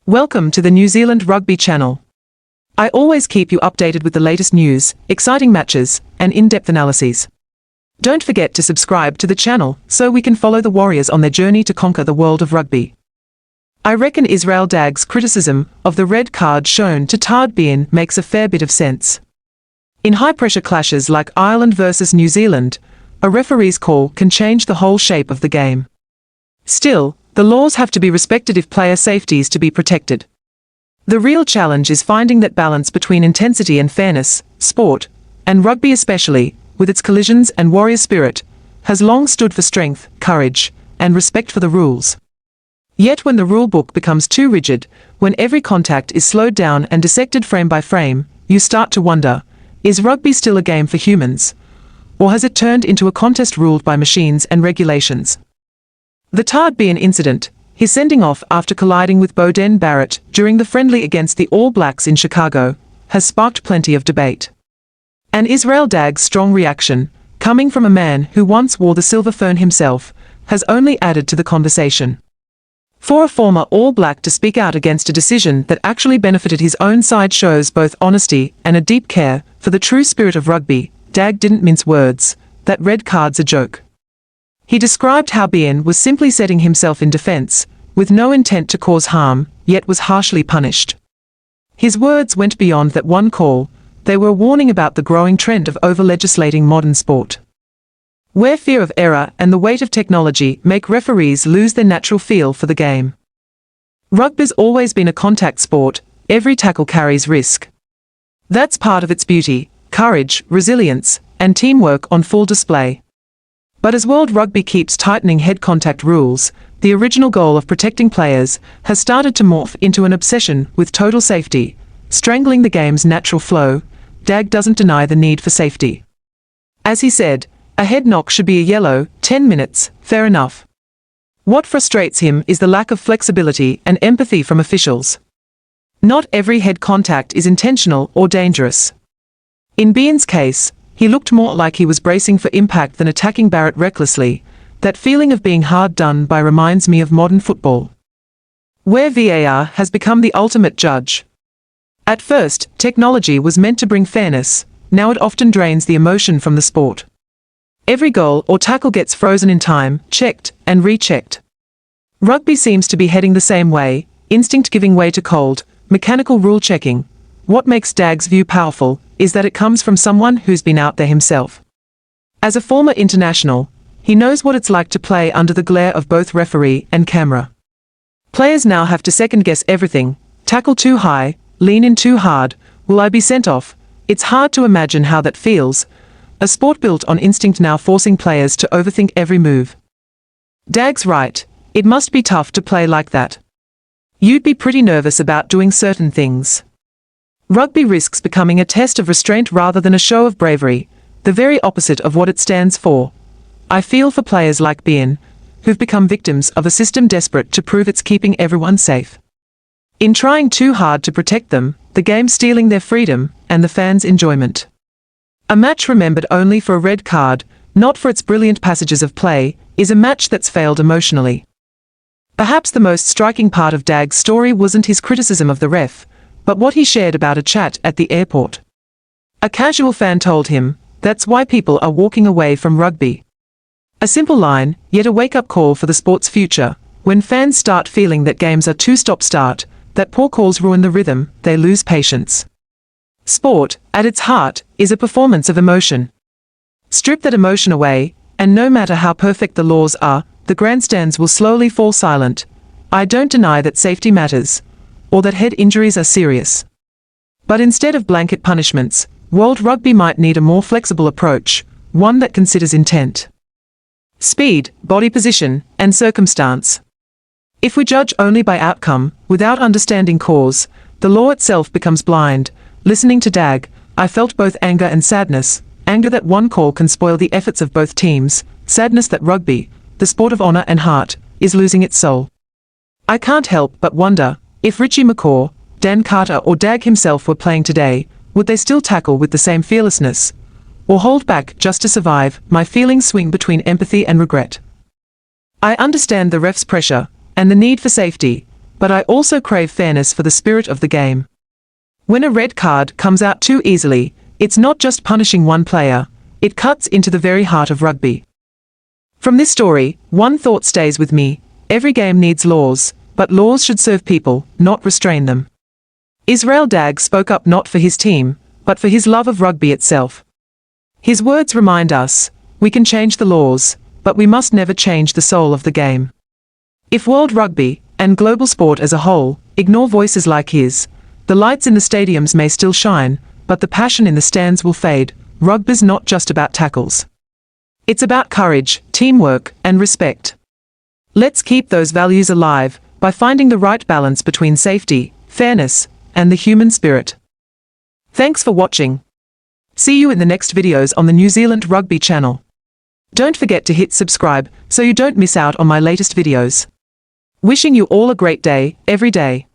Welcome to the New Zealand Rugby channel. I always keep you updated with the latest news, exciting matches, and in-depth analyses. Don't forget to subscribe to the channel so we can follow the Warriors on their journey to conquer the world of rugby. I reckon Israel Dagg's criticism of the red card shown to Tadhg Beirne makes a fair bit of sense. In high-pressure clashes like Ireland versus New Zealand, a referee's call can change the whole shape of the game. Still, the laws have to be respected if player safety is to be protected. The real challenge is finding that balance between intensity and fairness. Sport, and rugby especially, with its collisions and warrior spirit, has long stood for strength, courage, and respect for the rules. Yet when the rulebook becomes too rigid, when every contact is slowed down and dissected frame by frame, you start to wonder, is rugby still a game for humans? Or has it turned into a contest ruled by machines and regulations? The Tadhg Beirne incident, his sending off after colliding with Beauden Barrett during the friendly against the All Blacks in Chicago, has sparked plenty of debate. And Israel Dagg's strong reaction, coming from a man who once wore the silver fern himself, has only added to the conversation. For a former All Black to speak out against a decision that actually benefited his own side shows both honesty and a deep care for the true spirit of rugby. Dagg didn't mince words, that red card's a joke. He described how Beirne was simply setting himself in defense, with no intent to cause harm, yet was harshly punished. His words went beyond that one call, they were warning about the growing trend of over-legislating modern sport, where fear of error and the weight of technology make referees lose their natural feel for the game. Rugby's always been a contact sport, every tackle carries risk. That's part of its beauty, courage, resilience, and teamwork on full display. But as World Rugby keeps tightening head contact rules, the original goal of protecting players has started to morph into an obsession with total safety, strangling the game's natural flow. Dagg doesn't deny the need for safety. As he said, a head knock should be a yellow, 10 minutes, fair enough. What frustrates him is the lack of flexibility and empathy from officials. Not every head contact is intentional or dangerous. In Beirne's case, he looked more like he was bracing for impact than attacking Barrett recklessly. That feeling of being hard done by reminds me of modern football, where VAR has become the ultimate judge. At first, technology was meant to bring fairness, now it often drains the emotion from the sport. Every goal or tackle gets frozen in time, checked, and rechecked. Rugby seems to be heading the same way, instinct giving way to cold, mechanical rule checking. What makes Dagg's view powerful is that it comes from someone who's been out there himself. As a former international, he knows what it's like to play under the glare of both referee and camera. Players now have to second-guess everything, tackle too high, lean in too hard, will I be sent off? It's hard to imagine how that feels, a sport built on instinct now forcing players to overthink every move. Dagg's right, it must be tough to play like that. You'd be pretty nervous about doing certain things. Rugby risks becoming a test of restraint rather than a show of bravery, the very opposite of what it stands for. I feel for players like Beirne, who've become victims of a system desperate to prove it's keeping everyone safe. In trying too hard to protect them, the game's stealing their freedom and the fans' enjoyment. A match remembered only for a red card, not for its brilliant passages of play, is a match that's failed emotionally. Perhaps the most striking part of Dagg's story wasn't his criticism of the ref, but what he shared about a chat at the airport. A casual fan told him, that's why people are walking away from rugby. A simple line, yet a wake-up call for the sport's future. When fans start feeling that games are too stop-start, that poor calls ruin the rhythm, they lose patience. Sport, at its heart, is a performance of emotion. Strip that emotion away, and no matter how perfect the laws are, the grandstands will slowly fall silent. I don't deny that safety matters, or that head injuries are serious. But instead of blanket punishments, World Rugby might need a more flexible approach, one that considers intent, speed, body position, and circumstance. If we judge only by outcome, without understanding cause, the law itself becomes blind. Listening to Dagg, I felt both anger and sadness, anger that one call can spoil the efforts of both teams, sadness that rugby, the sport of honor and heart, is losing its soul. I can't help but wonder, if Richie McCaw, Dan Carter or Dagg himself were playing today, would they still tackle with the same fearlessness? Or hold back just to survive? My feelings swing between empathy and regret. I understand the ref's pressure, and the need for safety, but I also crave fairness for the spirit of the game. When a red card comes out too easily, it's not just punishing one player, it cuts into the very heart of rugby. From this story, one thought stays with me: every game needs laws, but laws should serve people, not restrain them. Israel Dagg spoke up not for his team, but for his love of rugby itself. His words remind us, we can change the laws, but we must never change the soul of the game. If world rugby, and global sport as a whole, ignore voices like his, the lights in the stadiums may still shine, but the passion in the stands will fade. Rugby's not just about tackles. It's about courage, teamwork, and respect. Let's keep those values alive by finding the right balance between safety, fairness, and the human spirit. Thanks for watching. See you in the next videos on the New Zealand Rugby channel. Don't forget to hit subscribe so you don't miss out on my latest videos. Wishing you all a great day, every day.